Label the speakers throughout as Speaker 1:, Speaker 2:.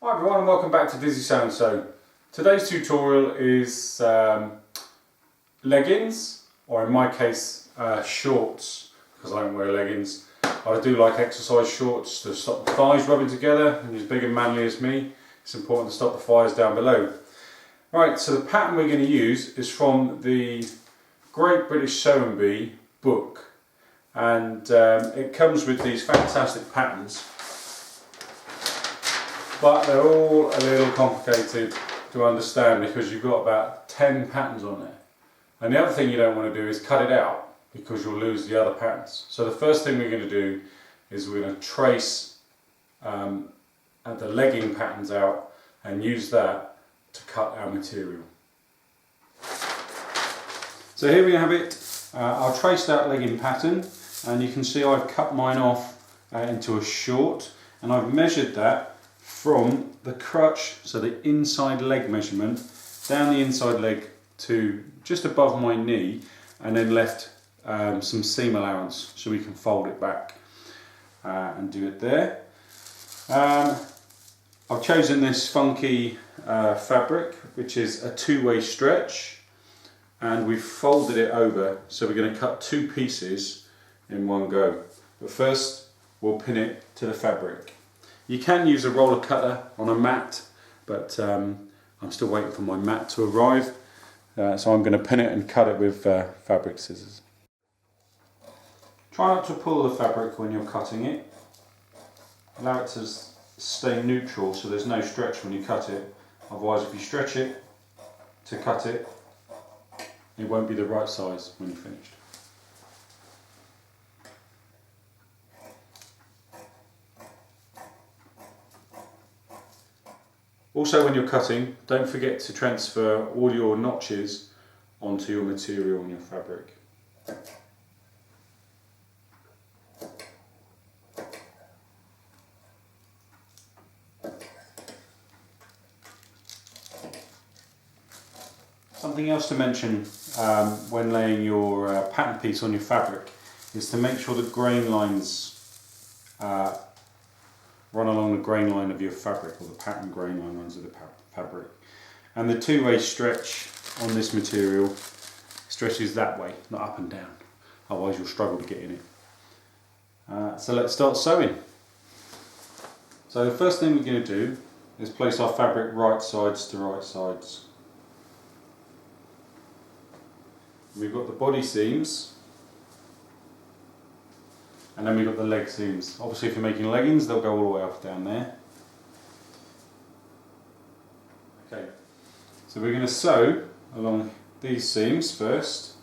Speaker 1: Hi everyone and welcome back to Dizzysewandsew. Today's tutorial is leggings, or in my case shorts, because I don't wear leggings. I do like exercise shorts to stop the thighs rubbing together, and as big and manly as me, it's important to stop the thighs down below. Right, so the pattern we're going to use is from the Great British Sewing Bee book, and it comes with these fantastic patterns. But they're all a little complicated to understand because you've got about 10 patterns on there. And the other thing you don't want to do is cut it out because you'll lose the other patterns. So the first thing we're going to do is we're going to trace the legging patterns out and use that to cut our material. So here we have it, our traced out legging pattern, and you can see I've cut mine off into a short, and I've measured that from the crutch, so the inside leg measurement, down the inside leg to just above my knee, and then left some seam allowance so we can fold it back and do it there. I've chosen this funky fabric, which is a two-way stretch, and we've folded it over, so we're going to cut two pieces in one go. But first we'll pin it to the fabric. You can use a roller cutter on a mat, but I'm still waiting for my mat to arrive, so I'm going to pin it and cut it with fabric scissors. Try not to pull the fabric when you're cutting it. Allow it to stay neutral so there's no stretch when you cut it, otherwise if you stretch it to cut it, it won't be the right size when you're finished. Also, when you're cutting, don't forget to transfer all your notches onto your material and your fabric. Something else to mention when laying your pattern piece on your fabric is to make sure the grain lines run along the grain line of your fabric, or the pattern grain line runs of the fabric. And the two-way stretch on this material stretches that way, not up and down, otherwise you'll struggle to get in it. So let's start sewing. So the first thing we're going to do is place our fabric right sides to right sides. We've got the body seams, and then we've got the leg seams. Obviously if you're making leggings, they'll go all the way up down there. Okay, so we're going to sew along these seams first.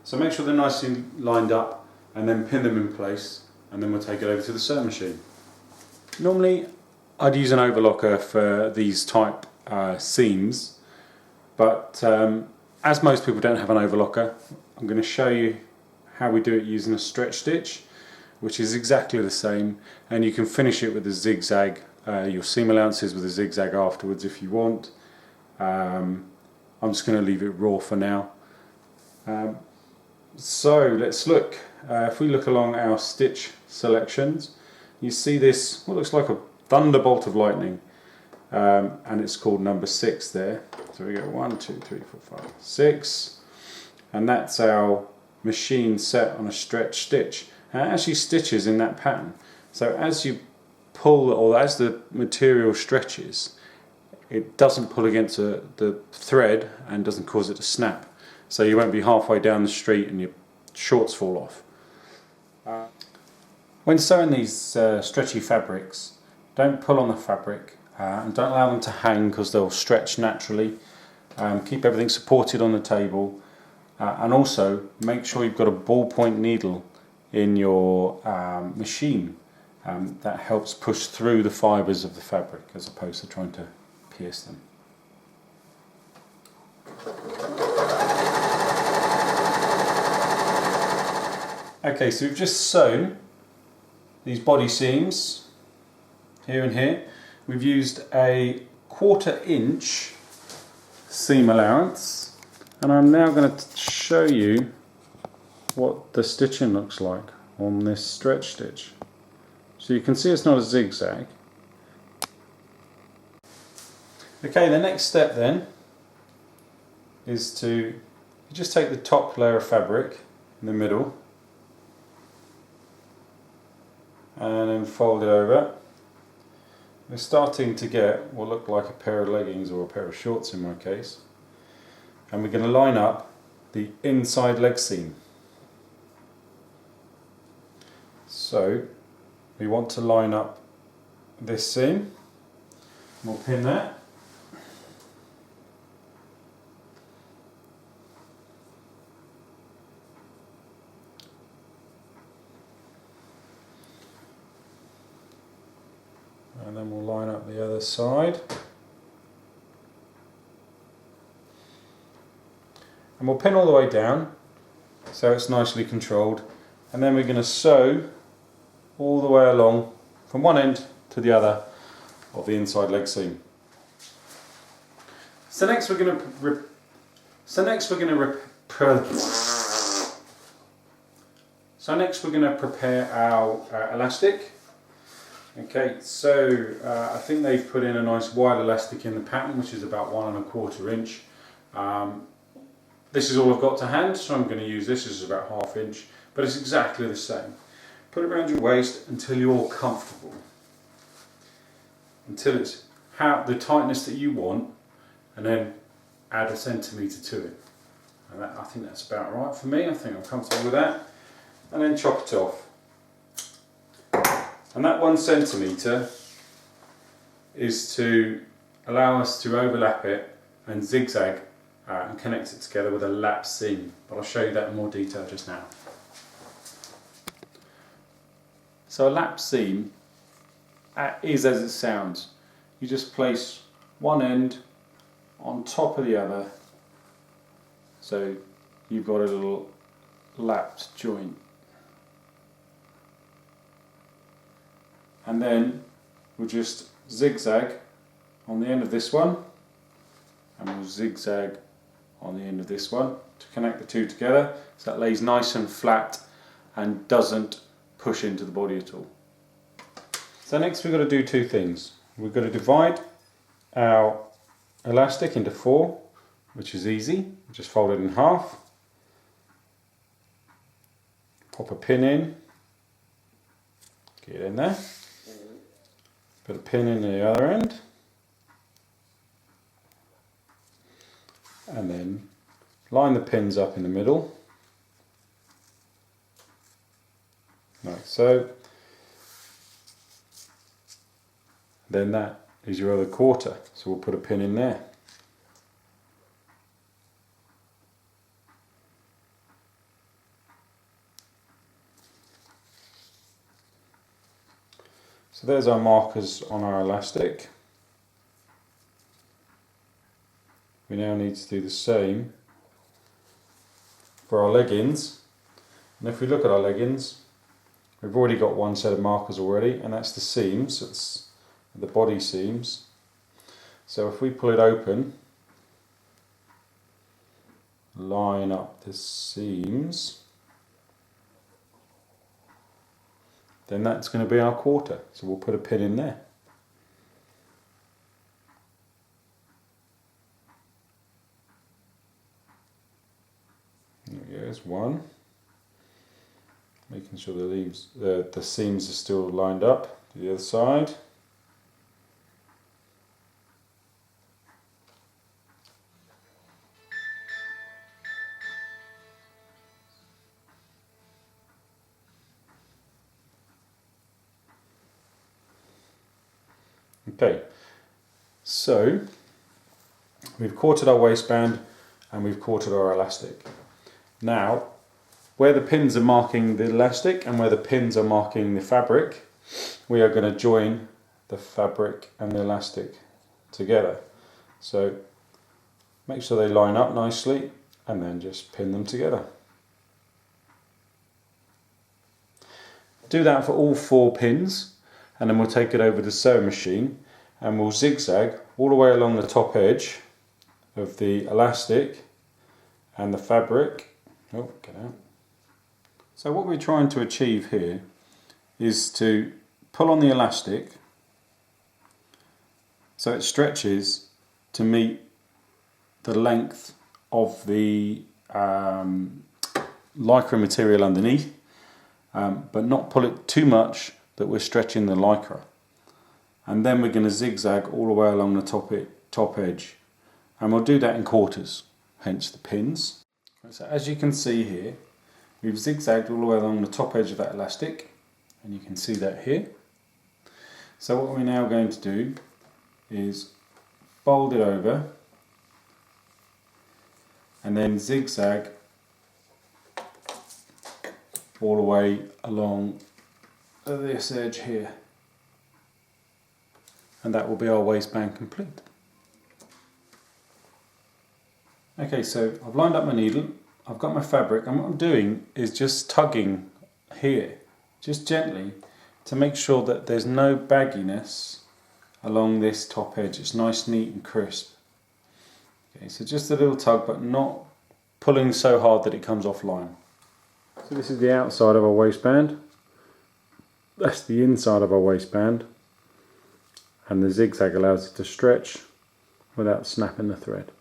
Speaker 1: So make sure they're nicely lined up and then pin them in place, and then we'll take it over to the sewing machine. Normally I'd use an overlocker for these type seams, but as most people don't have an overlocker, I'm going to show you how we do it using a stretch stitch, which is exactly the same, and you can finish it with a zigzag, your seam allowances with a zigzag afterwards if you want. I'm just going to leave it raw for now. So let's look. If we look along our stitch selections, you see this, what looks like a thunderbolt of lightning, and it's called number 6 there. So we go 1, 2, 3, 4, 5, 6, and that's our machine set on a stretch stitch. And it actually stitches in that pattern. So as you pull, or as the material stretches, it doesn't pull against the thread and doesn't cause it to snap. So you won't be halfway down the street and your shorts fall off. When sewing these stretchy fabrics, don't pull on the fabric and don't allow them to hang because they'll stretch naturally. Keep everything supported on the table, and also make sure you've got a ballpoint needle in your machine. That helps push through the fibres of the fabric as opposed to trying to pierce them. Okay, so we've just sewn these body seams here and here. We've used a 1/4 inch seam allowance, and I'm now going to show you what the stitching looks like on this stretch stitch. So you can see it's not a zigzag. Okay, the next step then is to you just take the top layer of fabric in the middle and then fold it over. We're starting to get what look like a pair of leggings or a pair of shorts in my case, and we're going to line up the inside leg seam. So we want to line up this seam. We'll pin that. And then we'll line up the other side. And we'll pin all the way down so it's nicely controlled. And then we're going to sew all the way along from one end to the other of the inside leg seam. So next we're going to prepare our elastic. Okay, so I think they've put in a nice wide elastic in the pattern, which is about 1 1/4 inch. This is all I've got to hand, so I'm going to use this. This is about 1/2 inch, but it's exactly the same. Put it around your waist until you're comfortable, until it's the tightness that you want, and then add 1 centimetre to it. And I think that's about right for me. I think I'm comfortable with that. And then chop it off. And that 1 centimetre is to allow us to overlap it and zigzag and connect it together with a lap seam. But I'll show you that in more detail just now. So a lap seam is as it sounds. You just place one end on top of the other, so you've got a little lapped joint. And then we'll just zigzag on the end of this one, and we'll zigzag on the end of this one to connect the two together, so that lays nice and flat and doesn't push into the body at all. So next we've got to do 2 things. We've got to divide our elastic into 4, which is easy. Just fold it in half, pop a pin in, get it in there, put a pin in the other end, and then line the pins up in the middle, like so. Then that is your other quarter, so we'll put a pin in there. So there's our markers on our elastic. We now need to do the same for our leggings. And if we look at our leggings, we've already got one set of markers already, and that's the seams. It's the body seams. So if we pull it open, line up the seams, then that's going to be our quarter. So we'll put a pin in there. There goes one. Making sure the seams are still lined up to the other side. Okay, so we've quartered our waistband and we've quartered our elastic. Now, where the pins are marking the elastic and where the pins are marking the fabric, we are going to join the fabric and the elastic together. So make sure they line up nicely and then just pin them together. Do that for all 4 pins, and then we'll take it over to the sewing machine and we'll zigzag all the way along the top edge of the elastic and the fabric. Oh, get out. So what we're trying to achieve here is to pull on the elastic so it stretches to meet the length of the lycra material underneath, but not pull it too much that we're stretching the lycra. And then we're going to zigzag all the way along the top edge, and we'll do that in quarters, hence the pins. So as you can see here, we've zigzagged all the way along the top edge of that elastic, and you can see that here. So what we're now going to do is fold it over and then zigzag all the way along this edge here, and that will be our waistband complete. Okay, so I've lined up my needle, I've got my fabric, and what I'm doing is just tugging here, just gently, to make sure that there's no bagginess along this top edge. It's nice, neat and crisp. Okay, so just a little tug, but not pulling so hard that it comes offline. So this is the outside of our waistband. That's the inside of our waistband. And the zigzag allows it to stretch without snapping the thread.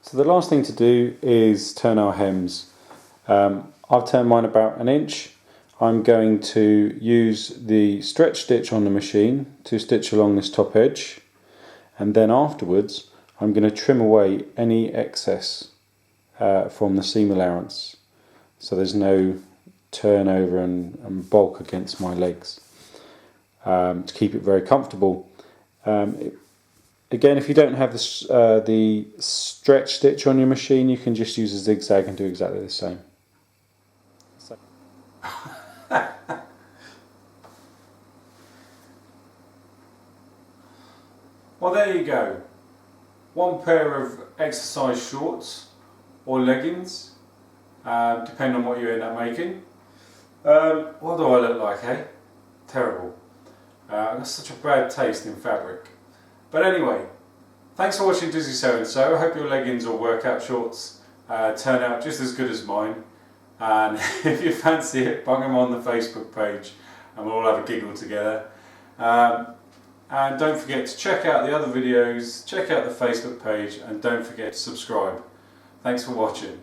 Speaker 1: So the last thing to do is turn our hems. I've turned mine about 1 inch. I'm going to use the stretch stitch on the machine to stitch along this top edge, and then afterwards I'm going to trim away any excess from the seam allowance, so there's no turnover and bulk against my legs, to keep it very comfortable. Again, if you don't have the stretch stitch on your machine, you can just use a zigzag and do exactly the same. Well, there you go. One pair of exercise shorts or leggings, depending on what you end up making. What do I look like, eh? Terrible. I've got such a bad taste in fabric. But anyway, thanks for watching Dizzysewandsew. I hope your leggings or workout shorts turn out just as good as mine. And if you fancy it, bung them on the Facebook page and we'll all have a giggle together. And don't forget to check out the other videos, check out the Facebook page, and don't forget to subscribe. Thanks for watching.